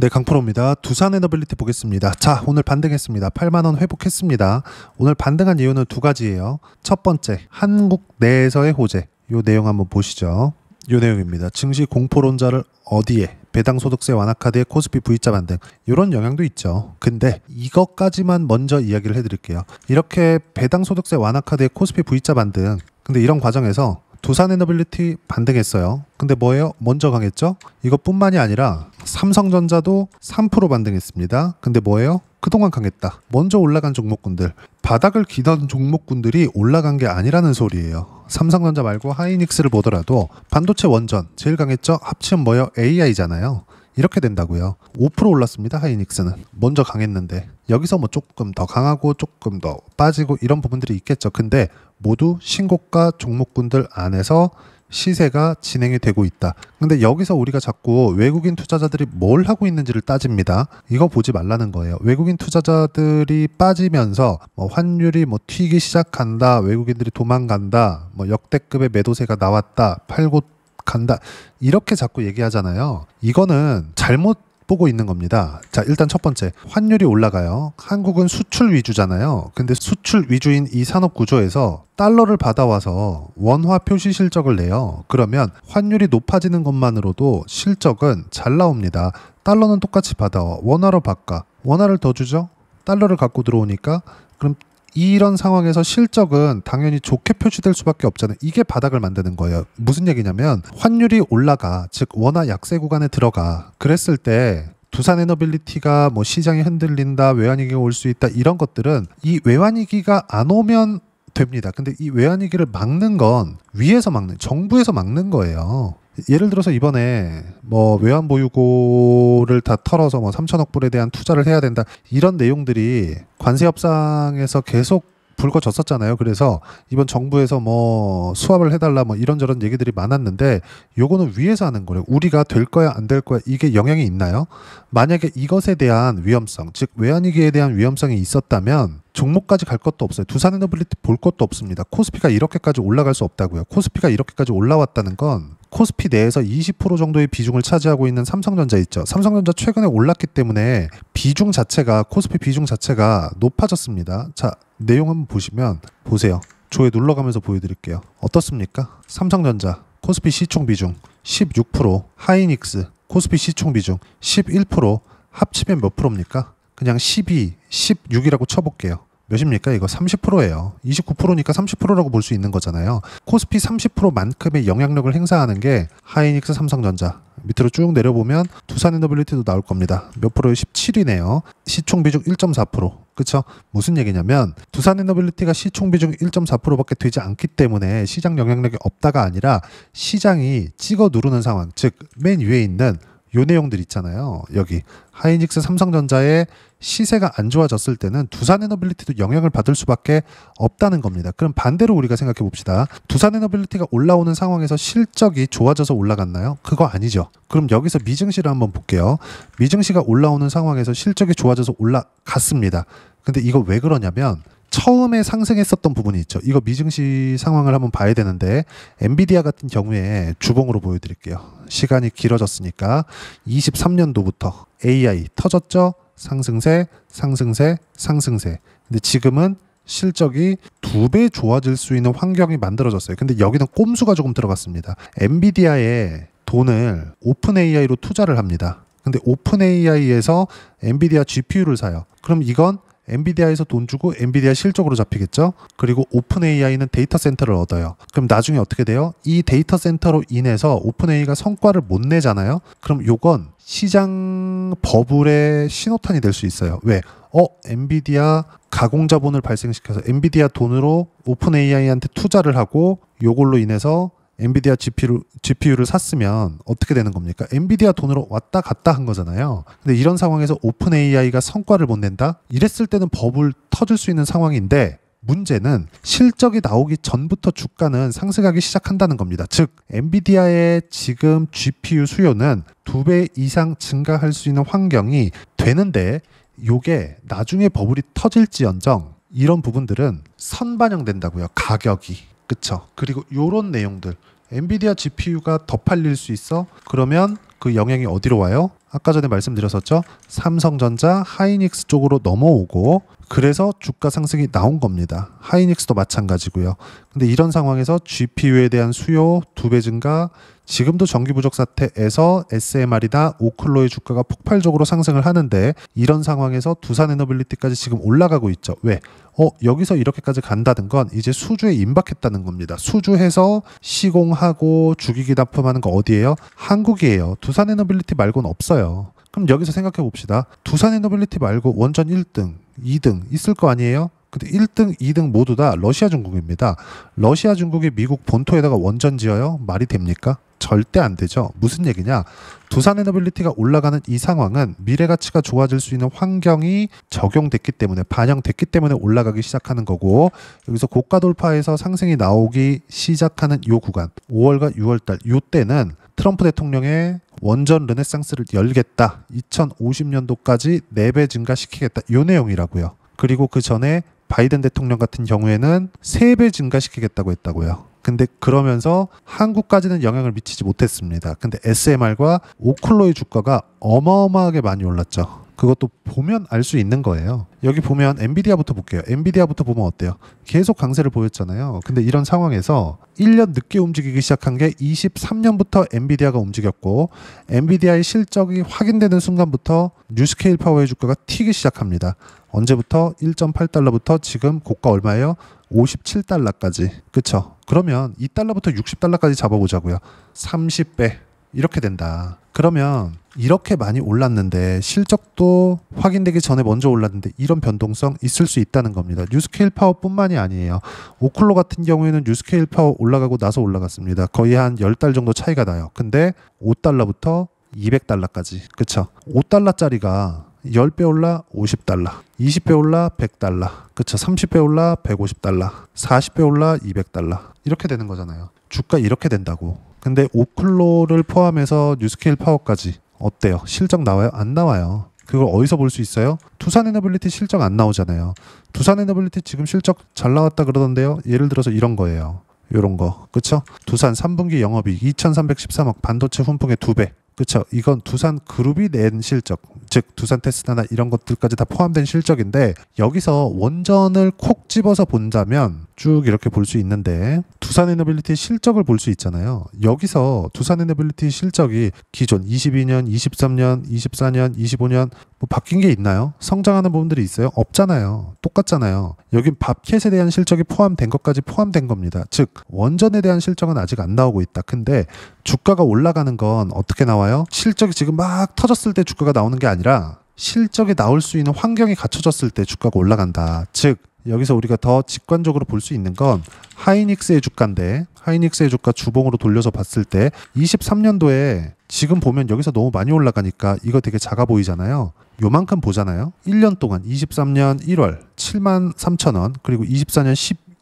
네, 강프로입니다. 두산 에너빌리티 보겠습니다. 자, 오늘 반등했습니다. 8만원 회복했습니다. 오늘 반등한 이유는 두 가지예요. 첫 번째, 한국 내에서의 호재. 요 내용 한번 보시죠. 요 내용입니다. 증시 공포론자를 어디에, 배당소득세 완화 카드에 코스피 V자 반등, 이런 영향도 있죠. 근데 이것까지만 먼저 이야기를 해드릴게요. 이렇게 배당소득세 완화 카드에 코스피 V자 반등, 근데 이런 과정에서 두산 에너빌리티 반등했어요. 근데 뭐예요? 먼저 강했죠? 이것뿐만이 아니라 삼성전자도 3% 반등했습니다. 근데 뭐예요? 그동안 강했다. 먼저 올라간 종목군들, 바닥을 기던 종목군들이 올라간 게 아니라는 소리예요. 삼성전자 말고 하이닉스를 보더라도 반도체 원전 제일 강했죠? 합치면 뭐예요? AI잖아요. 이렇게 된다고요. 5% 올랐습니다. 하이닉스는 먼저 강했는데 여기서 뭐 조금 더 강하고 조금 더 빠지고 이런 부분들이 있겠죠. 근데 모두 신고가 종목군들 안에서 시세가 진행이 되고 있다. 근데 여기서 우리가 자꾸 외국인 투자자들이 뭘 하고 있는지를 따집니다. 이거 보지 말라는 거예요. 외국인 투자자들이 빠지면서 뭐 환율이 뭐 튀기 시작한다, 외국인들이 도망간다, 뭐 역대급의 매도세가 나왔다, 팔고 간다, 이렇게 자꾸 얘기하잖아요. 이거는 잘못 보고 있는 겁니다. 자, 일단 첫 번째, 환율이 올라가요. 한국은 수출 위주잖아요. 근데 수출 위주인 이 산업 구조에서 달러를 받아와서 원화 표시 실적을 내요. 그러면 환율이 높아지는 것만으로도 실적은 잘 나옵니다. 달러는 똑같이 받아와, 원화로 바꿔, 원화를 더 주죠. 달러를 갖고 들어오니까 그럼 이런 상황에서 실적은 당연히 좋게 표시될 수밖에 없잖아요. 이게 바닥을 만드는 거예요. 무슨 얘기냐면 환율이 올라가, 즉 원화 약세 구간에 들어가. 그랬을 때 두산 에너빌리티가 뭐 시장이 흔들린다, 외환위기가 올 수 있다, 이런 것들은 이 외환위기가 안 오면 됩니다. 근데 이 외환위기를 막는 건 위에서 막는, 정부에서 막는 거예요. 예를 들어서 이번에 뭐 외환보유고를 다 털어서 뭐 3천억 불에 대한 투자를 해야 된다, 이런 내용들이 관세 협상에서 계속 불거졌었잖아요. 그래서 이번 정부에서 뭐 수합을 해달라 뭐 이런저런 얘기들이 많았는데 요거는 위에서 하는 거래요. 우리가 될 거야 안 될 거야, 이게 영향이 있나요? 만약에 이것에 대한 위험성, 즉 외환위기에 대한 위험성이 있었다면 종목까지 갈 것도 없어요. 두산 에너빌리티 볼 것도 없습니다. 코스피가 이렇게까지 올라갈 수 없다고요. 코스피가 이렇게까지 올라왔다는 건 코스피 내에서 20% 정도의 비중을 차지하고 있는 삼성전자 있죠. 삼성전자 최근에 올랐기 때문에 비중 자체가, 코스피 비중 자체가 높아졌습니다. 자, 내용 한번 보시면 보세요. 조회 눌러가면서 보여드릴게요. 어떻습니까? 삼성전자 코스피 시총 비중 16%, 하이닉스 코스피 시총 비중 11%, 합치면 몇 프로입니까? 그냥 12, 16이라고 쳐볼게요. 몇입니까? 이거 30%예요. 29%니까 30%라고 볼 수 있는 거잖아요. 코스피 30%만큼의 영향력을 행사하는 게 하이닉스, 삼성전자. 밑으로 쭉 내려보면 두산 에너빌리티도 나올 겁니다. 몇 프로에 17이네요. 시총 비중 1.4%. 그쵸? 무슨 얘기냐면 두산 에너빌리티가 시총 비중 1.4%밖에 되지 않기 때문에 시장 영향력이 없다가 아니라 시장이 찍어 누르는 상황, 즉 맨 위에 있는 요 내용들 있잖아요. 여기 하이닉스, 삼성전자의 시세가 안 좋아졌을 때는 두산 에너빌리티도 영향을 받을 수밖에 없다는 겁니다. 그럼 반대로 우리가 생각해 봅시다. 두산 에너빌리티가 올라오는 상황에서 실적이 좋아져서 올라갔나요? 그거 아니죠. 그럼 여기서 미증시를 한번 볼게요. 미증시가 올라오는 상황에서 실적이 좋아져서 올라갔습니다. 근데 이거 왜 그러냐면 처음에 상승했었던 부분이 있죠. 이거 미증시 상황을 한번 봐야 되는데 엔비디아 같은 경우에 주봉으로 보여드릴게요. 시간이 길어졌으니까 23년도부터 AI 터졌죠. 상승세, 상승세, 상승세. 근데 지금은 실적이 2배 좋아질 수 있는 환경이 만들어졌어요. 근데 여기는 꼼수가 조금 들어갔습니다. 엔비디아의 돈을 오픈 AI로 투자를 합니다. 근데 오픈 AI에서 엔비디아 GPU를 사요. 그럼 이건 엔비디아에서 돈 주고 엔비디아 실적으로 잡히겠죠. 그리고 오픈 AI는 데이터 센터를 얻어요. 그럼 나중에 어떻게 돼요? 이 데이터 센터로 인해서 오픈 AI가 성과를 못 내잖아요. 그럼 요건 시장 버블의 신호탄이 될 수 있어요. 왜? 엔비디아 가공 자본을 발생시켜서 엔비디아 돈으로 오픈 AI한테 투자를 하고 요걸로 인해서 엔비디아 GPU를 샀으면 어떻게 되는 겁니까? 엔비디아 돈으로 왔다 갔다 한 거잖아요. 근데 이런 상황에서 오픈 AI가 성과를 못 낸다? 이랬을 때는 버블 터질 수 있는 상황인데 문제는 실적이 나오기 전부터 주가는 상승하기 시작한다는 겁니다. 즉 엔비디아의 지금 GPU 수요는 2배 이상 증가할 수 있는 환경이 되는데 요게 나중에 버블이 터질지언정 이런 부분들은 선반영된다고요. 가격이. 그쵸? 그리고 요런 내용들 엔비디아 GPU가 더 팔릴 수 있어? 그러면 그 영향이 어디로 와요? 아까 전에 말씀드렸었죠. 삼성전자, 하이닉스 쪽으로 넘어오고 그래서 주가 상승이 나온 겁니다. 하이닉스도 마찬가지고요. 근데 이런 상황에서 GPU에 대한 수요 2배 증가, 지금도 전기 부족 사태에서 SMR이나 오클로의 주가가 폭발적으로 상승을 하는데 이런 상황에서 두산에너빌리티까지 지금 올라가고 있죠. 왜? 여기서 이렇게까지 간다는 건 이제 수주에 임박했다는 겁니다. 수주해서 시공하고 주기기 납품하는 거 어디예요? 한국이에요. 두산에너빌리티 말고는 없어요. 그럼 여기서 생각해 봅시다. 두산에너빌리티 말고 원전 1등, 2등 있을 거 아니에요? 근데 1등, 2등 모두 다 러시아 중국입니다. 러시아 중국이 미국 본토에다가 원전 지어요? 말이 됩니까? 절대 안 되죠. 무슨 얘기냐? 두산에너빌리티가 올라가는 이 상황은 미래 가치가 좋아질 수 있는 환경이 적용됐기 때문에 반영됐기 때문에 올라가기 시작하는 거고 여기서 고가 돌파에서 상승이 나오기 시작하는 요 구간 5월과 6월달 요 때는 트럼프 대통령의 원전 르네상스를 열겠다. 2050년도까지 4배 증가시키겠다. 요 내용이라고요. 그리고 그 전에 바이든 대통령 같은 경우에는 3배 증가시키겠다고 했다고요. 근데 그러면서 한국까지는 영향을 미치지 못했습니다. 근데 SMR과 오클로의 주가가 어마어마하게 많이 올랐죠. 그것도 보면 알 수 있는 거예요. 여기 보면 엔비디아부터 볼게요. 엔비디아부터 보면 어때요? 계속 강세를 보였잖아요. 근데 이런 상황에서 1년 늦게 움직이기 시작한 게 23년부터 엔비디아가 움직였고 엔비디아의 실적이 확인되는 순간부터 뉴스케일 파워의 주가가 튀기 시작합니다. 언제부터? 1.8달러부터 지금 고가 얼마예요? 57달러까지. 그쵸? 그러면 2달러부터 60달러까지 잡아보자고요. 30배. 이렇게 된다. 그러면 이렇게 많이 올랐는데 실적도 확인되기 전에 먼저 올랐는데 이런 변동성 있을 수 있다는 겁니다. 뉴스케일 파워뿐만이 아니에요. 오클로 같은 경우에는 뉴스케일 파워 올라가고 나서 올라갔습니다. 거의 한 10달 정도 차이가 나요. 근데 5달러부터 200달러까지. 그쵸? 5달러짜리가 10배 올라 50달러, 20배 올라 100달러, 그쵸? 30배 올라 150달러, 40배 올라 200달러. 이렇게 되는 거잖아요. 주가 이렇게 된다고. 근데 오클로를 포함해서 뉴스케일 파워까지 어때요? 실적 나와요? 안 나와요. 그걸 어디서 볼 수 있어요? 두산에너빌리티 실적 안 나오잖아요. 두산에너빌리티 지금 실적 잘 나왔다 그러던데요. 예를 들어서 이런 거예요. 요런 거. 그쵸? 두산 3분기 영업이익 2313억, 반도체 훈풍의 2배. 그쵸? 이건 두산 그룹이 낸 실적, 즉 두산 테스나나 이런 것들까지 다 포함된 실적인데 여기서 원전을 콕 집어서 본다면 쭉 이렇게 볼 수 있는데 두산에너빌리티 실적을 볼 수 있잖아요. 여기서 두산에너빌리티 실적이 기존 22년, 23년, 24년, 25년 뭐 바뀐 게 있나요? 성장하는 부분들이 있어요? 없잖아요. 똑같잖아요. 여긴 밥캣에 대한 실적이 포함된 것까지 포함된 겁니다. 즉 원전에 대한 실적은 아직 안 나오고 있다. 근데 주가가 올라가는 건 어떻게 나와요? 실적이 지금 막 터졌을 때 주가가 나오는 게 아니라 실적이 나올 수 있는 환경이 갖춰졌을 때 주가가 올라간다. 즉 여기서 우리가 더 직관적으로 볼 수 있는 건 하이닉스의 주가인데 하이닉스의 주가 주봉으로 돌려서 봤을 때 23년도에 지금 보면 여기서 너무 많이 올라가니까 이거 되게 작아 보이잖아요. 요만큼 보잖아요. 1년 동안 23년 1월 73,000원 그리고 24년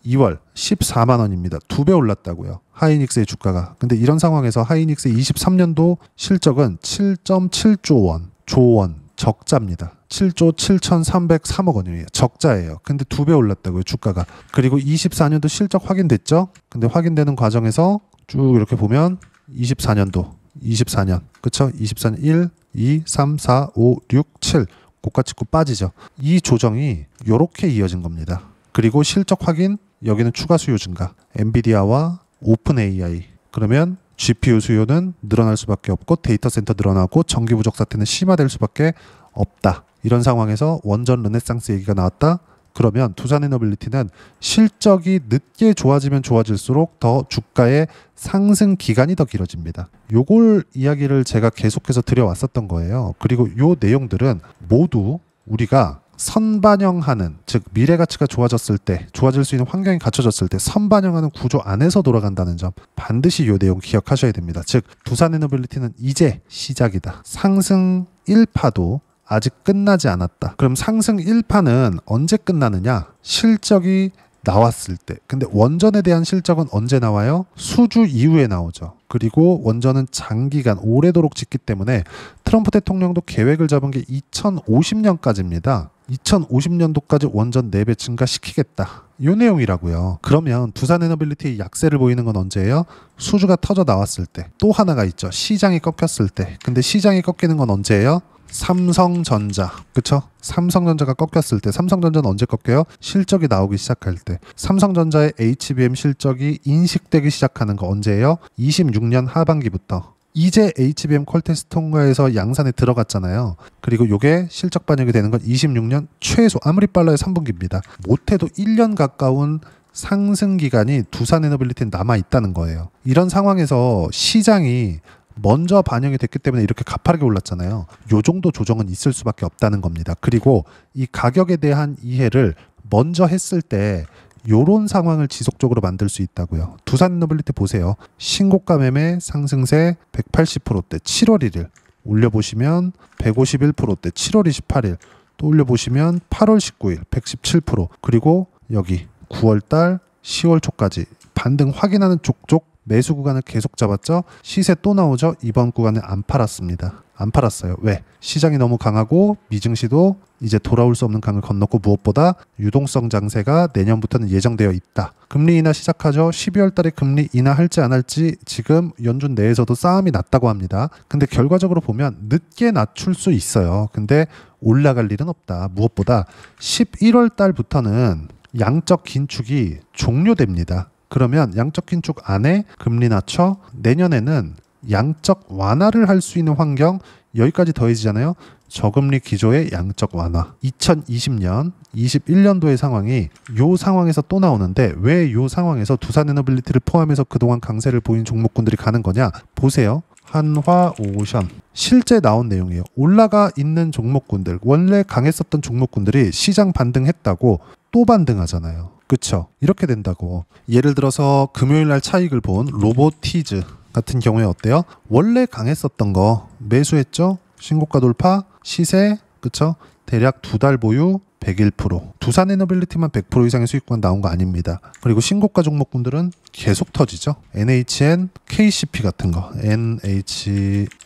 12월 14만 원입니다. 2배 올랐다고요. 하이닉스의 주가가. 근데 이런 상황에서 하이닉스의 23년도 실적은 7.7조 원, 조원 적자입니다. 7조 7,303억 원이에요. 적자예요. 근데 2배 올랐다고요, 주가가. 그리고 24년도 실적 확인됐죠? 근데 확인되는 과정에서 쭉 이렇게 보면 24년도, 24년, 그쵸? 24년 1, 2, 3, 4, 5, 6, 7 고가 찍고 빠지죠. 이 조정이 요렇게 이어진 겁니다. 그리고 실적 확인, 여기는 추가 수요 증가. 엔비디아와 오픈 AI. 그러면 GPU 수요는 늘어날 수밖에 없고 데이터 센터 늘어나고 전기 부족 사태는 심화될 수밖에 없다. 이런 상황에서 원전 르네상스 얘기가 나왔다. 그러면 두산에너빌리티는 실적이 늦게 좋아지면 좋아질수록 더 주가의 상승 기간이 더 길어집니다. 요걸 이야기를 제가 계속해서 드려왔었던 거예요. 그리고 요 내용들은 모두 우리가 선반영하는, 즉 미래 가치가 좋아졌을 때, 좋아질 수 있는 환경이 갖춰졌을 때 선반영하는 구조 안에서 돌아간다는 점 반드시 이 내용 기억하셔야 됩니다. 즉 두산에너빌리티는 이제 시작이다. 상승 1파도 아직 끝나지 않았다. 그럼 상승 1파는 언제 끝나느냐? 실적이 나왔을 때. 근데 원전에 대한 실적은 언제 나와요? 수주 이후에 나오죠. 그리고 원전은 장기간 오래도록 짓기 때문에 트럼프 대통령도 계획을 잡은 게 2050년까지입니다. 2050년도까지 원전 4배 증가시키겠다. 이 내용이라고요. 그러면 두산에너빌리티의 약세를 보이는 건 언제예요? 수주가 터져 나왔을 때. 또 하나가 있죠. 시장이 꺾였을 때. 근데 시장이 꺾이는 건 언제예요? 삼성전자. 그쵸? 삼성전자가 꺾였을 때. 삼성전자는 언제 꺾여요? 실적이 나오기 시작할 때. 삼성전자의 HBM 실적이 인식되기 시작하는 거 언제예요? 26년 하반기부터. 이제 HBM 퀄테스트 통과해서 양산에 들어갔잖아요. 그리고 요게 실적 반영이 되는 건 26년 최소 아무리 빨라야 3분기입니다. 못해도 1년 가까운 상승 기간이 두산에너빌리티는 남아 있다는 거예요. 이런 상황에서 시장이 먼저 반영이 됐기 때문에 이렇게 가파르게 올랐잖아요. 요 정도 조정은 있을 수밖에 없다는 겁니다. 그리고 이 가격에 대한 이해를 먼저 했을 때 요런 상황을 지속적으로 만들 수 있다고요. 두산에너빌리티 보세요. 신고가 매매 상승세 180%대 7월 1일 올려보시면 151%대 7월 28일 또 올려보시면 8월 19일 117% 그리고 여기 9월달 10월 초까지 반등 확인하는 족족 매수 구간을 계속 잡았죠. 시세 또 나오죠. 이번 구간에 안 팔았습니다. 안 팔았어요. 왜? 시장이 너무 강하고 미증시도 이제 돌아올 수 없는 강을 건넜고 무엇보다 유동성 장세가 내년부터는 예정되어 있다. 금리 인하 시작하죠. 12월 달에 금리 인하할지 안 할지 지금 연준 내에서도 싸움이 났다고 합니다. 근데 결과적으로 보면 늦게 낮출 수 있어요. 근데 올라갈 일은 없다. 무엇보다 11월 달부터는 양적 긴축이 종료됩니다. 그러면 양적 긴축 안에 금리 낮춰 내년에는 양적 완화를 할 수 있는 환경 여기까지 더해지잖아요. 저금리 기조의 양적 완화. 2020년, 21년도의 상황이 요 상황에서 또 나오는데 왜 요 상황에서 두산에너빌리티를 포함해서 그동안 강세를 보인 종목군들이 가는 거냐? 보세요. 한화오션. 실제 나온 내용이에요. 올라가 있는 종목군들, 원래 강했었던 종목군들이 시장 반등했다고 또 반등하잖아요. 그쵸? 이렇게 된다고. 예를 들어서 금요일 날 차익을 본 로보티즈 같은 경우에 어때요? 원래 강했었던 거 매수했죠? 신고가 돌파, 시세, 그쵸? 대략 2달 보유 101%. 두산에너빌리티만 100% 이상의 수익권 나온 거 아닙니다. 그리고 신고가 종목군들은 계속 터지죠. NHN, KCP 같은 거.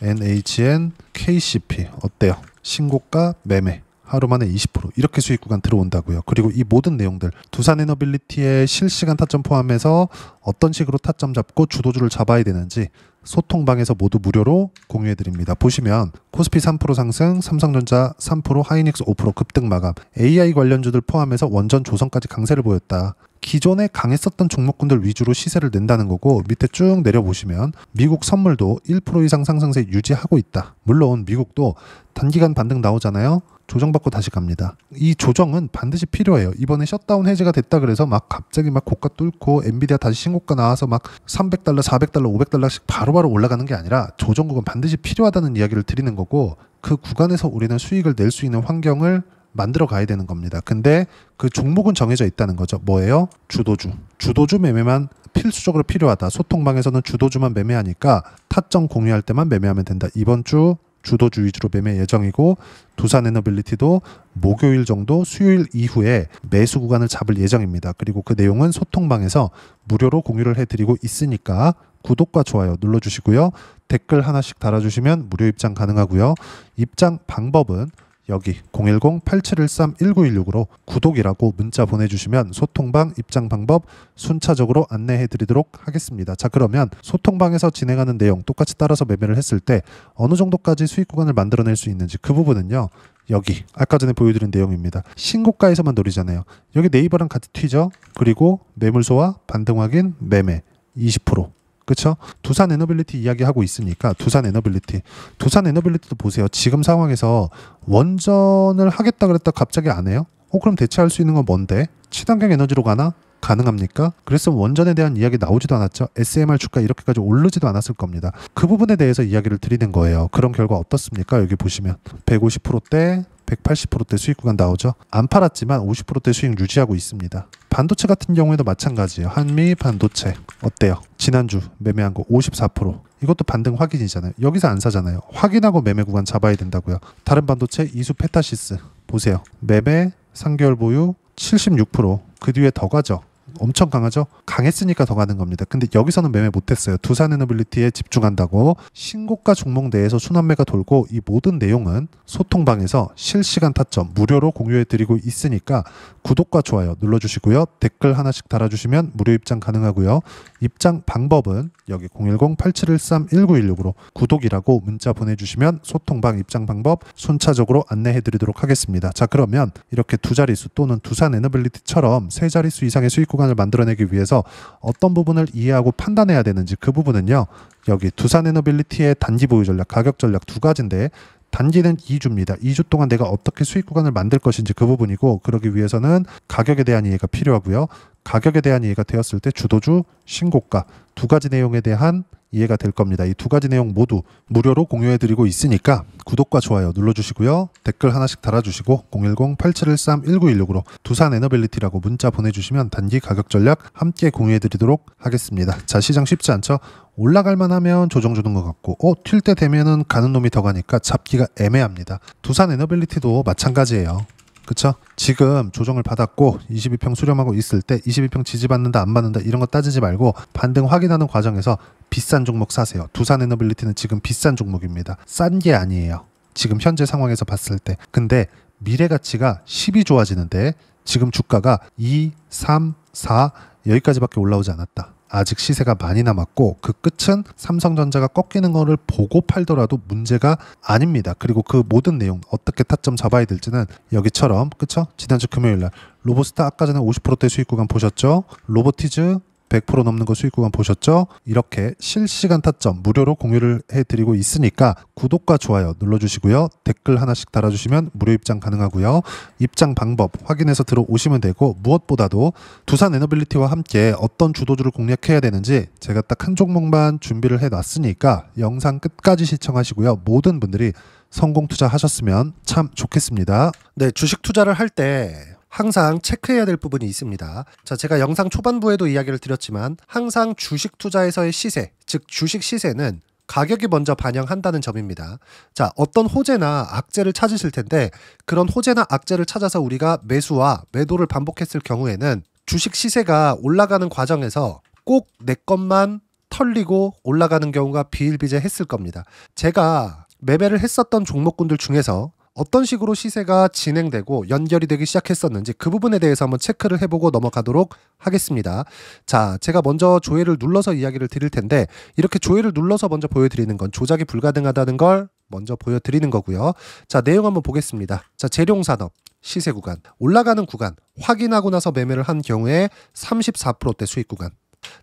NHN, KCP 어때요? 신고가 매매. 하루 만에 20% 이렇게 수익 구간 들어온다고요. 그리고 이 모든 내용들 두산에너빌리티의 실시간 타점 포함해서 어떤 식으로 타점 잡고 주도주를 잡아야 되는지 소통방에서 모두 무료로 공유해드립니다. 보시면 코스피 3% 상승, 삼성전자 3%, 하이닉스 5% 급등 마감, AI 관련주들 포함해서 원전 조선까지 강세를 보였다. 기존에 강했었던 종목군들 위주로 시세를 낸다는 거고 밑에 쭉 내려보시면 미국 선물도 1% 이상 상승세 유지하고 있다. 물론 미국도 단기간 반등 나오잖아요. 조정받고 다시 갑니다. 이 조정은 반드시 필요해요. 이번에 셧다운 해제가 됐다 그래서 막 갑자기 막 고가 뚫고 엔비디아 다시 신고가 나와서 막 $300, $400, $500씩 바로바로 올라가는 게 아니라 조정 구간 반드시 필요하다는 이야기를 드리는 거고 그 구간에서 우리는 수익을 낼 수 있는 환경을 만들어 가야 되는 겁니다. 근데 그 종목은 정해져 있다는 거죠. 뭐예요? 주도주. 주도주 매매만 필수적으로 필요하다. 소통방에서는 주도주만 매매하니까 타점 공유할 때만 매매하면 된다. 이번 주 주도주 위주로 매매 예정이고 두산에너빌리티도 목요일 정도 수요일 이후에 매수 구간을 잡을 예정입니다. 그리고 그 내용은 소통방에서 무료로 공유를 해드리고 있으니까 구독과 좋아요 눌러주시고요. 댓글 하나씩 달아주시면 무료 입장 가능하고요. 입장 방법은 여기 010-8713-1916으로 구독이라고 문자 보내주시면 소통방 입장 방법 순차적으로 안내해드리도록 하겠습니다. 자, 그러면 소통방에서 진행하는 내용 똑같이 따라서 매매를 했을 때 어느 정도까지 수익 구간을 만들어낼 수 있는지 그 부분은요. 여기 아까 전에 보여드린 내용입니다. 신고가에서만 노리잖아요. 여기 네이버랑 같이 튀죠. 그리고 매물소와 반등 확인 매매 20%. 그쵸? 두산에너빌리티 이야기하고 있으니까 두산에너빌리티도 보세요. 지금 상황에서 원전을 하겠다 그랬다 갑자기 안 해요? 그럼 대체할 수 있는 건 뭔데? 친환경 에너지로 가나? 가능합니까? 그래서 원전에 대한 이야기 나오지도 않았죠. SMR 주가 이렇게까지 오르지도 않았을 겁니다. 그 부분에 대해서 이야기를 드리는 거예요. 그런 결과 어떻습니까? 여기 보시면 150%대 180%대 수익 구간 나오죠. 안 팔았지만 50%대 수익 유지하고 있습니다. 반도체 같은 경우에도 마찬가지예요. 한미 반도체 어때요? 지난주 매매한 거 54%. 이것도 반등 확인이잖아요. 여기서 안 사잖아요. 확인하고 매매 구간 잡아야 된다고요. 다른 반도체 이수 페타시스 보세요. 매매 3개월 보유 76%. 그 뒤에 더 가죠. 엄청 강하죠? 강했으니까 더 가는 겁니다. 근데 여기서는 매매 못했어요. 두산 에너빌리티에 집중한다고. 신고가 종목 내에서 순환매가 돌고 이 모든 내용은 소통방에서 실시간 타점 무료로 공유해드리고 있으니까 구독과 좋아요 눌러주시고요. 댓글 하나씩 달아주시면 무료 입장 가능하고요. 입장 방법은 여기 010-8713-1916으로 구독이라고 문자 보내주시면 소통방 입장 방법 순차적으로 안내해드리도록 하겠습니다. 자, 그러면 이렇게 두 자릿수 또는 두산 에너빌리티처럼 세 자릿수 이상의 수익 구간을 만들어내기 위해서 어떤 부분을 이해하고 판단해야 되는지 그 부분은요. 여기 두산 에너빌리티의 단기 보유 전략, 가격 전략 두 가지인데 단기는 2주입니다. 2주 동안 내가 어떻게 수익 구간을 만들 것인지 그 부분이고, 그러기 위해서는 가격에 대한 이해가 필요하고요. 가격에 대한 이해가 되었을 때 주도주, 신고가 두 가지 내용에 대한 이해가 될 겁니다. 이 두 가지 내용 모두 무료로 공유해드리고 있으니까 구독과 좋아요 눌러주시고요. 댓글 하나씩 달아주시고 010-8713-1916으로 두산 에너빌리티라고 문자 보내주시면 단기 가격 전략 함께 공유해드리도록 하겠습니다. 자, 시장 쉽지 않죠? 올라갈만 하면 조정 주는 것 같고 튈 때 되면은 가는 놈이 더 가니까 잡기가 애매합니다. 두산 에너빌리티도 마찬가지예요. 그쵸? 지금 조정을 받았고 22평 수렴하고 있을 때 22평 지지받는다 안 받는다 이런 거 따지지 말고 반등 확인하는 과정에서 비싼 종목 사세요. 두산 에너빌리티는 지금 비싼 종목입니다. 싼 게 아니에요. 지금 현재 상황에서 봤을 때. 근데 미래 가치가 10이 좋아지는데 지금 주가가 2, 3, 4 여기까지밖에 올라오지 않았다. 아직 시세가 많이 남았고 그 끝은 삼성전자가 꺾이는 거를 보고 팔더라도 문제가 아닙니다. 그리고 그 모든 내용 어떻게 타점 잡아야 될지는 여기처럼, 그쵸? 지난주 금요일날 로보스타 아까 전에 50%대 수익 구간 보셨죠? 로보티즈 100% 넘는 거 수익 구간 보셨죠? 이렇게 실시간 타점 무료로 공유를 해드리고 있으니까 구독과 좋아요 눌러주시고요. 댓글 하나씩 달아주시면 무료 입장 가능하고요. 입장 방법 확인해서 들어오시면 되고, 무엇보다도 두산 에너빌리티와 함께 어떤 주도주를 공략해야 되는지 제가 딱 한 종목만 준비를 해놨으니까 영상 끝까지 시청하시고요. 모든 분들이 성공 투자하셨으면 참 좋겠습니다. 네, 주식 투자를 할 때 항상 체크해야 될 부분이 있습니다. 자, 제가 영상 초반부에도 이야기를 드렸지만 항상 주식 투자에서의 시세, 즉 주식 시세는 가격이 먼저 반영한다는 점입니다. 자, 어떤 호재나 악재를 찾으실 텐데 그런 호재나 악재를 찾아서 우리가 매수와 매도를 반복했을 경우에는 주식 시세가 올라가는 과정에서 꼭 내 것만 털리고 올라가는 경우가 비일비재했을 겁니다. 제가 매매를 했었던 종목군들 중에서 어떤 식으로 시세가 진행되고 연결이 되기 시작했었는지 그 부분에 대해서 한번 체크를 해보고 넘어가도록 하겠습니다. 자, 제가 먼저 조회를 눌러서 이야기를 드릴 텐데 이렇게 조회를 눌러서 먼저 보여드리는 건 조작이 불가능하다는 걸 먼저 보여드리는 거고요. 자, 내용 한번 보겠습니다. 자, 재룡산업 시세 구간, 올라가는 구간 확인하고 나서 매매를 한 경우에 34%대 수익 구간.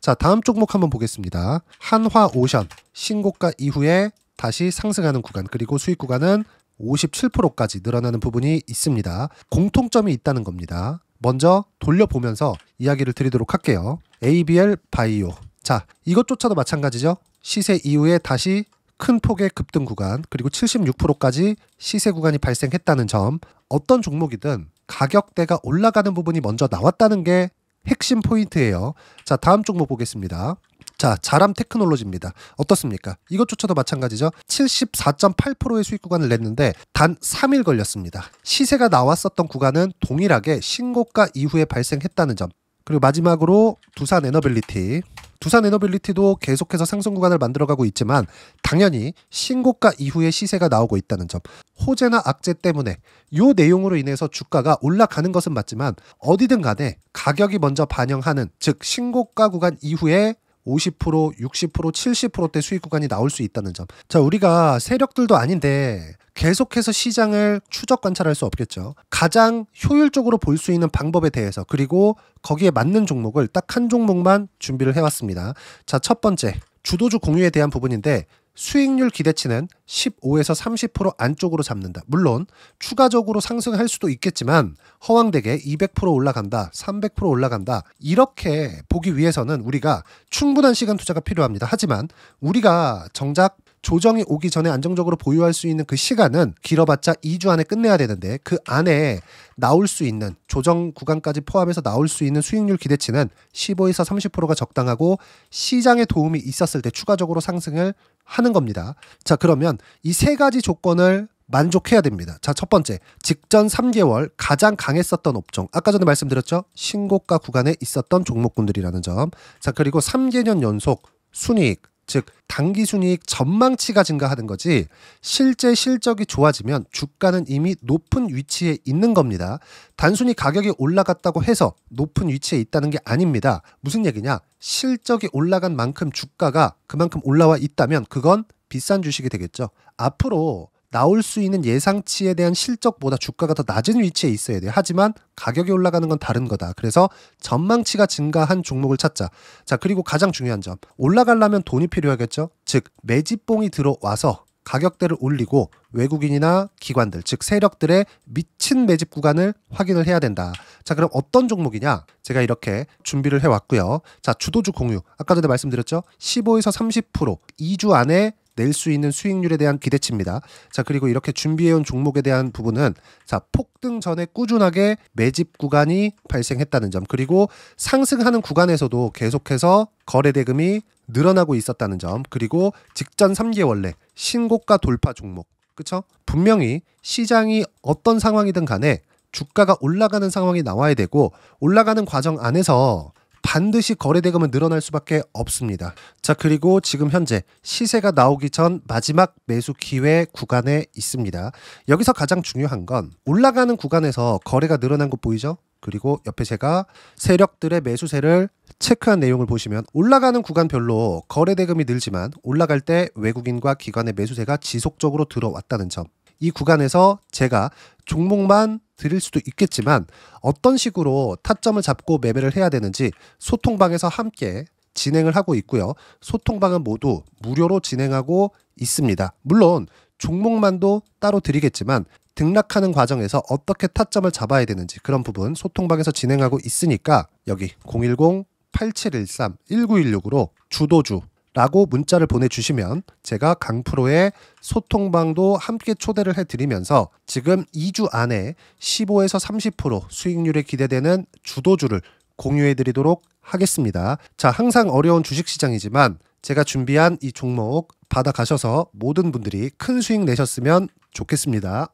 자, 다음 종목 한번 보겠습니다. 한화오션 신고가 이후에 다시 상승하는 구간, 그리고 수익 구간은 57%까지 늘어나는 부분이 있습니다. 공통점이 있다는 겁니다. 먼저 돌려보면서 이야기를 드리도록 할게요. ABL 바이오. 자, 이것조차도 마찬가지죠. 시세 이후에 다시 큰 폭의 급등 구간, 그리고 76%까지 시세 구간이 발생했다는 점. 어떤 종목이든 가격대가 올라가는 부분이 먼저 나왔다는 게 핵심 포인트예요. 자, 다음 종목 보겠습니다. 자, 자람 테크놀로지입니다. 어떻습니까? 이것조차도 마찬가지죠. 74.8%의 수익 구간을 냈는데 단 3일 걸렸습니다. 시세가 나왔었던 구간은 동일하게 신고가 이후에 발생했다는 점. 그리고 마지막으로 두산 에너빌리티. 두산 에너빌리티도 계속해서 상승 구간을 만들어가고 있지만 당연히 신고가 이후에 시세가 나오고 있다는 점. 호재나 악재 때문에 이 내용으로 인해서 주가가 올라가는 것은 맞지만 어디든 간에 가격이 먼저 반영하는, 즉 신고가 구간 이후에 50%, 60%, 70%대 수익 구간이 나올 수 있다는 점. 자, 우리가 세력들도 아닌데 계속해서 시장을 추적 관찰할 수 없겠죠. 가장 효율적으로 볼 수 있는 방법에 대해서, 그리고 거기에 맞는 종목을 딱 한 종목만 준비를 해왔습니다. 자, 첫 번째 주도주 공유에 대한 부분인데 수익률 기대치는 15에서 30% 안쪽으로 잡는다. 물론 추가적으로 상승할 수도 있겠지만 허황되게 200% 올라간다, 300% 올라간다, 이렇게 보기 위해서는 우리가 충분한 시간 투자가 필요합니다. 하지만 우리가 정작 조정이 오기 전에 안정적으로 보유할 수 있는 그 시간은 길어봤자 2주 안에 끝내야 되는데 그 안에 나올 수 있는 조정 구간까지 포함해서 나올 수 있는 수익률 기대치는 15에서 30%가 적당하고 시장에 도움이 있었을 때 추가적으로 상승을 하는 겁니다. 자, 그러면 이 세 가지 조건을 만족해야 됩니다. 자, 첫 번째, 직전 3개월 가장 강했었던 업종. 아까 전에 말씀드렸죠? 신고가 구간에 있었던 종목군들이라는 점. 자, 그리고 3개년 연속 순이익, 즉 단기 순이익 전망치가 증가하는 거지 실제 실적이 좋아지면 주가는 이미 높은 위치에 있는 겁니다. 단순히 가격이 올라갔다고 해서 높은 위치에 있다는 게 아닙니다. 무슨 얘기냐? 실적이 올라간 만큼 주가가 그만큼 올라와 있다면 그건 비싼 주식이 되겠죠. 앞으로 나올 수 있는 예상치에 대한 실적보다 주가가 더 낮은 위치에 있어야 돼요. 하지만 가격이 올라가는 건 다른 거다. 그래서 전망치가 증가한 종목을 찾자. 자, 그리고 가장 중요한 점. 올라가려면 돈이 필요하겠죠. 즉 매집봉이 들어와서 가격대를 올리고 외국인이나 기관들, 즉 세력들의 미친 매집 구간을 확인을 해야 된다. 자, 그럼 어떤 종목이냐? 제가 이렇게 준비를 해왔고요. 자, 주도주 공유. 아까 전에 말씀드렸죠. 15에서 30% 2주 안에 낼 수 있는 수익률에 대한 기대치입니다. 자, 그리고 이렇게 준비해온 종목에 대한 부분은 자, 폭등 전에 꾸준하게 매집 구간이 발생했다는 점, 그리고 상승하는 구간에서도 계속해서 거래 대금이 늘어나고 있었다는 점, 그리고 직전 3개월 내 신고가 돌파 종목. 그쵸? 분명히 시장이 어떤 상황이든 간에 주가가 올라가는 상황이 나와야 되고 올라가는 과정 안에서 반드시 거래대금은 늘어날 수밖에 없습니다. 자, 그리고 지금 현재 시세가 나오기 전 마지막 매수 기회 구간에 있습니다. 여기서 가장 중요한 건 올라가는 구간에서 거래가 늘어난 거 보이죠? 그리고 옆에 제가 세력들의 매수세를 체크한 내용을 보시면 올라가는 구간별로 거래대금이 늘지만 올라갈 때 외국인과 기관의 매수세가 지속적으로 들어왔다는 점. 이 구간에서 제가 종목만 드릴 수도 있겠지만 어떤 식으로 타점을 잡고 매매를 해야 되는지 소통방에서 함께 진행을 하고 있고요. 소통방은 모두 무료로 진행하고 있습니다. 물론 종목만도 따로 드리겠지만 등락하는 과정에서 어떻게 타점을 잡아야 되는지 그런 부분 소통방에서 진행하고 있으니까 여기 010-8713-1916으로 주도주 라고 문자를 보내주시면 제가 강프로의 소통방도 함께 초대를 해드리면서 지금 2주 안에 15에서 30% 수익률이 기대되는 주도주를 공유해드리도록 하겠습니다. 자, 항상 어려운 주식시장이지만 제가 준비한 이 종목 받아가셔서 모든 분들이 큰 수익 내셨으면 좋겠습니다.